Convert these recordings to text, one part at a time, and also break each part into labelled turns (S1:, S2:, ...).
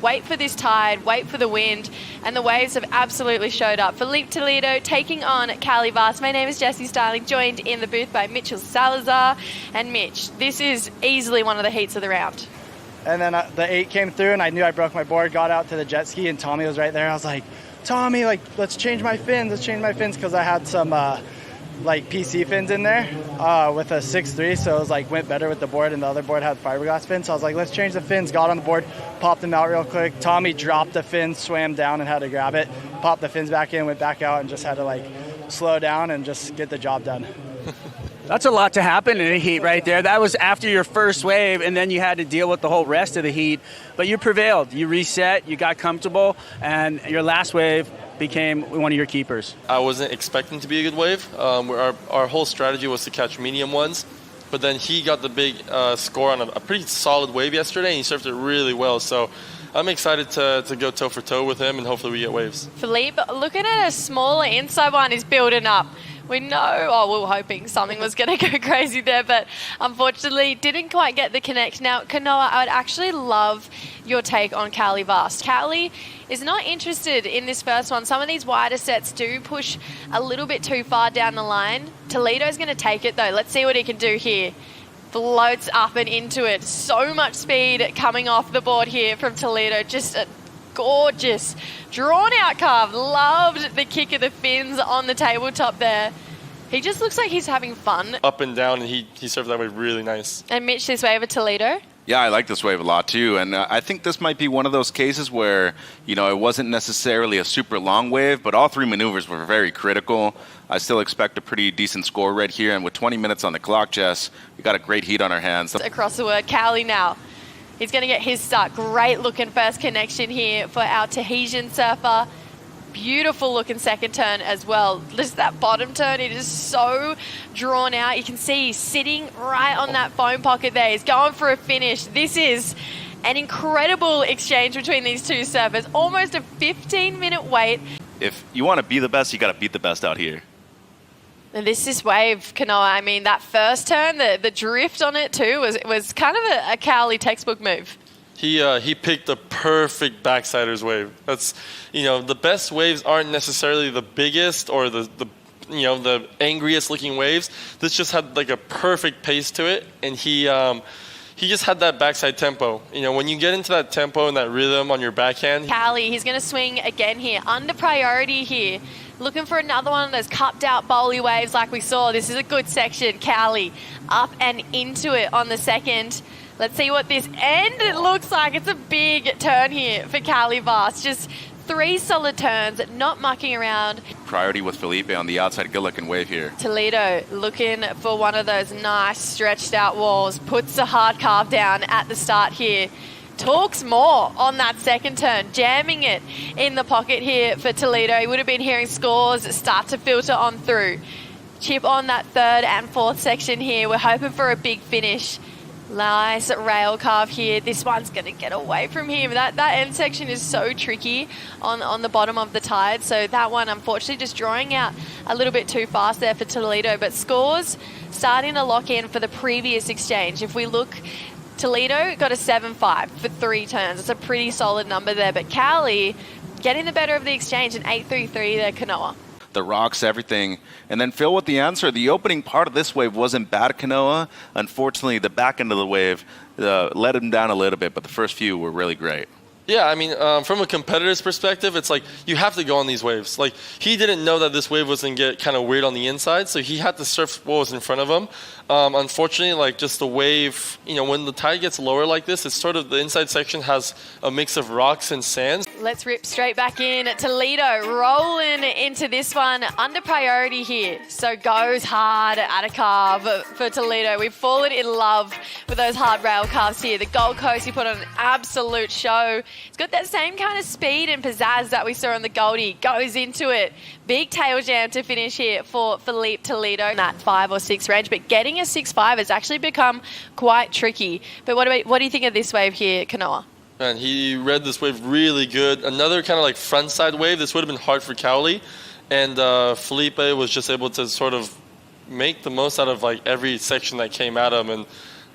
S1: Wait for this tide, wait for the wind, and the waves have absolutely showed up. Filipe Toledo taking on Kauli Vaast. My name is Jessie Starling, joined in the booth by Mitchell Salazar. And Mitch, this is easily one of the heats of the round.
S2: And then the 8 came through, and I knew I broke my board, got out to the jet ski, and Tommy was right there. I was like, Tommy, let's change my fins, because I had some PC fins in there with a 6.3, so it was went better with the board, and the other board had fiberglass fins. So I was like, let's change the fins. Got on the board, popped them out real quick. Tommy dropped the fins, swam down and had to grab it, popped the fins back in, went back out, and just had to slow down and just get the job done.
S3: That's a lot to happen in a heat right there. That was after your first wave, and then you had to deal with the whole rest of the heat. But you prevailed. You reset, you got comfortable, and your last wave became one of your keepers.
S4: I wasn't expecting to be a good wave. Our whole strategy was to catch medium ones, but then he got the big score on a pretty solid wave yesterday, and he surfed it really well. So I'm excited to go toe for toe with him, and hopefully we get waves.
S1: Filipe, looking at a smaller inside one is building up. We know, we were hoping something was going to go crazy there, but unfortunately didn't quite get the connect. Now, Kanoa, I would actually love your take on Kauli Vaast. Kauli is not interested in this first one. Some of these wider sets do push a little bit too far down the line. Toledo's going to take it, though. Let's see what he can do here. Floats up and into it. So much speed coming off the board here from Toledo. Just a gorgeous, drawn-out carve. Loved the kick of the fins on the tabletop there. He just looks like he's having fun.
S4: Up and down, and he surfed that wave really nice.
S1: And Mitch, this wave of Toledo?
S5: Yeah, I like this wave a lot too, and I think this might be one of those cases where, it wasn't necessarily a super long wave, but all 3 maneuvers were very critical. I still expect a pretty decent score right here, and with 20 minutes on the clock, Jess, we got a great heat on our hands.
S1: Across the word, Kauli now. He's going to get his start. Great looking first connection here for our Tahitian surfer. Beautiful looking second turn as well. Just that bottom turn, it is so drawn out. You can see he's sitting right on that foam pocket there. He's going for a finish. This is an incredible exchange between these two surfers. Almost a 15-minute wait.
S5: If you want to be the best, you got to beat the best out here.
S1: And this wave, Kanoa, I mean, that first turn, the drift on it too, was kind of a Kauli textbook move.
S4: He picked the perfect backsiders wave. That's, the best waves aren't necessarily the biggest or the angriest looking waves. This just had a perfect pace to it, and he just had that backside tempo. When you get into that tempo and that rhythm on your backhand.
S1: Kauli, he's going to swing again here, under priority here. Looking for another one of those cupped out bowly waves like we saw. This is a good section. Kauli up and into it on the second. Let's see what this end looks like. It's a big turn here for Kauli Vaast. Just 3 solid turns, not mucking around.
S5: Priority with Filipe on the outside. Good looking wave here.
S1: Toledo looking for one of those nice stretched out walls. Puts a hard carve down at the start here. Talks more on that second turn, jamming it in the pocket here for Toledo. He would have been hearing scores start to filter on through. Chip on that third and fourth section here. We're hoping for a big finish. Nice rail carve here. This one's going to get away from him. That end section is so tricky on the bottom of the tide. So that one, unfortunately, just drawing out a little bit too fast there for Toledo. But scores starting to lock in for the previous exchange. If we look, Toledo got a 7.5 for 3 turns. It's a pretty solid number there. But Kauli getting the better of the exchange, an 8.33 there, Kanoa.
S5: The rocks, everything. And then Phil with the answer. The opening part of this wave wasn't bad, Kanoa. Unfortunately, the back end of the wave let him down a little bit, but the first few were really great.
S4: Yeah, I mean, from a competitor's perspective, it's you have to go on these waves. He didn't know that this wave was going to get kind of weird on the inside, so he had to surf what was in front of him. Unfortunately, just the wave, when the tide gets lower like this, it's sort of the inside section has a mix of rocks and sands.
S1: Let's rip straight back in. Toledo rolling into this one under priority here. So goes hard at a carve for Toledo. We've fallen in love with those hard rail carves here. The Gold Coast, he put on an absolute show. It's got that same kind of speed and pizzazz that we saw on the Goldie. Goes into it. Big tail jam to finish here for Filipe Toledo. That 5 or 6 range, but getting a 6.5 has actually become quite tricky. But what do you think of this wave here, Kanoa?
S4: Man, he read this wave really good. Another kind of front side wave. This would have been hard for Kauli. And Filipe was just able to sort of make the most out of every section that came at him. And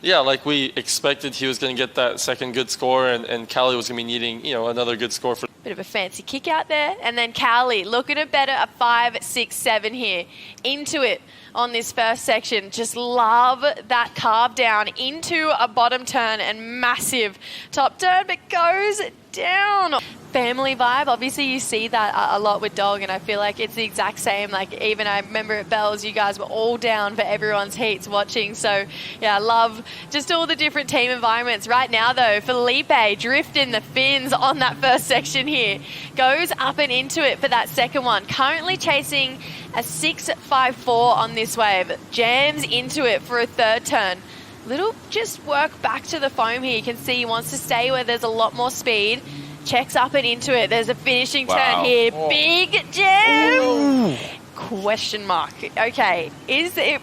S4: yeah, like we expected he was going to get that second good score, and Kauli was going to be needing, another good score for.
S1: Bit of a fancy kick out there. And then Kauli looking at better a 5, 6, 7 here. Into it on this first section. Just love that carve down into a bottom turn and massive top turn, but goes down. Family vibe. Obviously, you see that a lot with Dog, and I feel like it's the exact same. Like, even I remember at Bells, you guys were all down for everyone's heats watching. So, yeah, I love just all the different team environments. Right now, though, Filipe drifting the fins on that first section here. Goes up and into it for that second one. Currently chasing a 6.54 on this wave. Jams into it for a third turn. Little just work back to the foam here. You can see he wants to stay where there's a lot more speed. Checks up and into it. There's a finishing turn here. Oh. Big jam. Ooh. Question mark. Okay, is it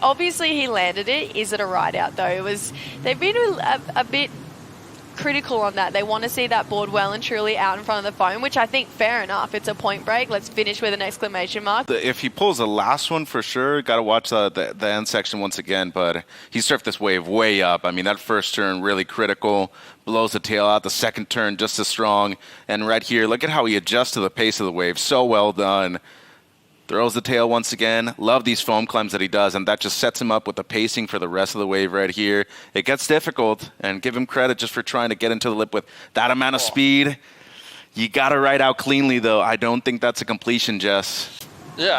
S1: obviously he landed it. Is it a ride out though? They've been a bit critical on that. They want to see that board well and truly out in front of the foam, which I think fair enough. It's a point break. Let's finish with an exclamation mark.
S5: If he pulls the last one for sure, got to watch the end section once again, but he surfed this wave way up. I mean, that first turn really critical, blows the tail out. The second turn just as strong. And right here, look at how he adjusts to the pace of the wave. So well done. Throws the tail once again. Love these foam climbs that he does, and that just sets him up with the pacing for the rest of the wave right here. It gets difficult, and give him credit just for trying to get into the lip with that amount of speed. You got to ride out cleanly, though. I don't think that's a completion, Jess.
S4: Yeah,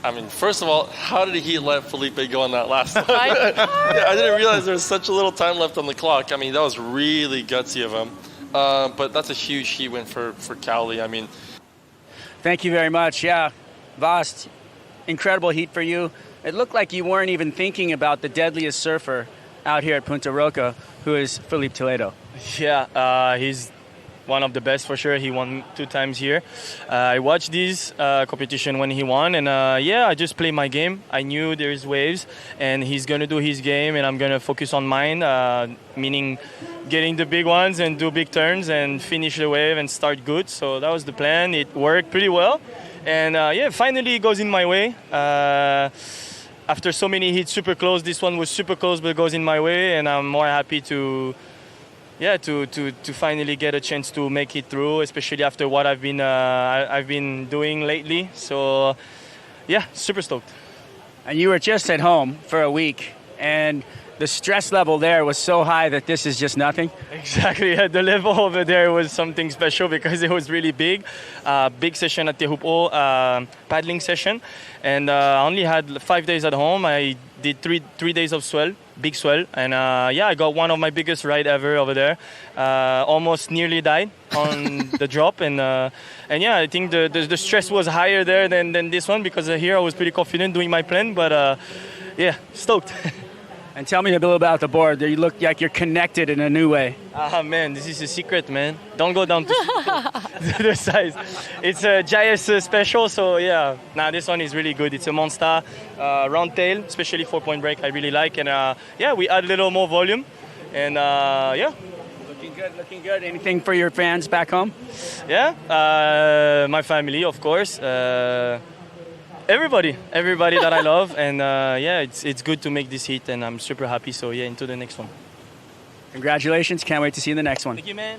S4: I mean, first of all, how did he let Filipe go on that last one? I didn't realize there was such a little time left on the clock. I mean, that was really gutsy of him. But that's a huge heat win for Kauli. I mean,
S3: thank you very much. Yeah. Vaast, incredible heat for you. It looked like you weren't even thinking about the deadliest surfer out here at Punta Roca, who is Filipe Toledo.
S6: Yeah, he's one of the best for sure. He won 2 times here. I watched this competition when he won, and yeah, I just play my game. I knew there's waves, and he's going to do his game, and I'm going to focus on mine, meaning getting the big ones and do big turns and finish the wave and start good. So that was the plan. It worked pretty well. And yeah, finally it goes in my way. After so many hits super close, this one was super close but goes in my way, and I'm more happy to finally get a chance to make it through, especially after what I've been doing lately. So yeah, super stoked.
S3: And you were just at home for a week, and the stress level there was so high that this is just nothing.
S6: Exactly. Yeah, the level over there was something special because it was really big. Big session at Te Hupo, paddling session. And I only had 5 days at home. I did three days of swell, big swell. And yeah, I got one of my biggest ride ever over there. Almost nearly died on the drop. And yeah, I think the stress was higher there than this one because here I was pretty confident doing my plan. But yeah, stoked.
S3: And tell me a little about the board. You look like you're connected in a new way.
S6: Ah, man, this is a secret, man. Don't go down to the size. It's a JS special, so yeah. Nah, this one is really good. It's a monster round tail, especially 4-point break. I really like, and yeah, we add a little more volume, and yeah.
S3: Looking good. Anything for your fans back home?
S6: Yeah, my family, of course. Everybody that I love, and yeah, it's good to make this hit, and I'm super happy. So yeah, into the next one.
S3: Congratulations! Can't wait to see you in the next one.
S6: Thank you, man.